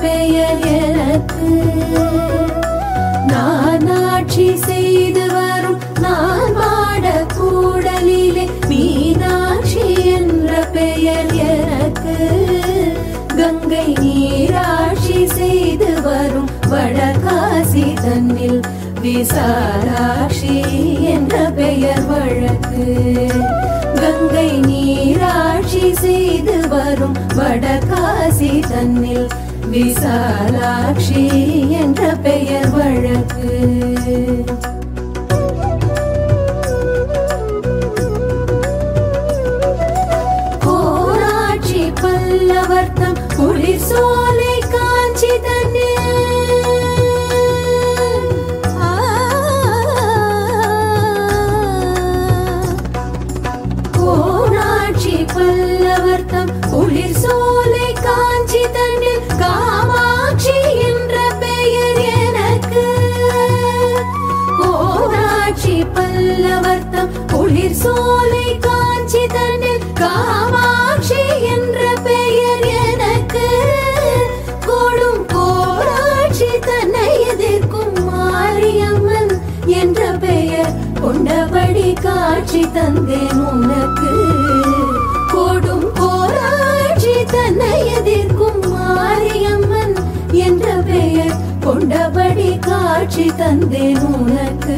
பெயர் எனக்கு. நான் ஆட்சி செய்து வரும் நான் வாட கூடலிலே மீனாட்சி என்ற பெயர் எனக்கு. கங்கை நீராட்சி செய்து வரும் வடகாசி தன்னில் விசாலாட்சி என்ற பெயர் வழக்கு. கங்கை நீராட்சி செய்து வரும் வடகாசி தன்னில் விசாலாட்சி என்ற பெயர் வழக்கு. கோராட்சி பல்லவர்த்தம் குளிர் சோலை காஞ்சி தன்னில். கோராட்சி பல்லவர்த்தம் குளிர் சோலை காஞ்சி தன்னில் காமாட்சி என்ற பெயர் எனக்கு. கோராட்சி பல்லவர்த்தம் குளிர் சோலை காஞ்சி தன்னில் காமாட்சி என்ற பெயர் எனக்கு. கோடும் கோராட்சி தன்னை எதிர்க்கும் மாரியம்மன் என்ற பெயர் கொண்டபடி காட்சி தந்தேன் உனக்கு. கோடும் கோராட்சி தன்னை எதிர்க்கும் மாரியம்மன் என்ற பெயர் கொண்டபடி காட்சி தந்தேன் உனக்கு.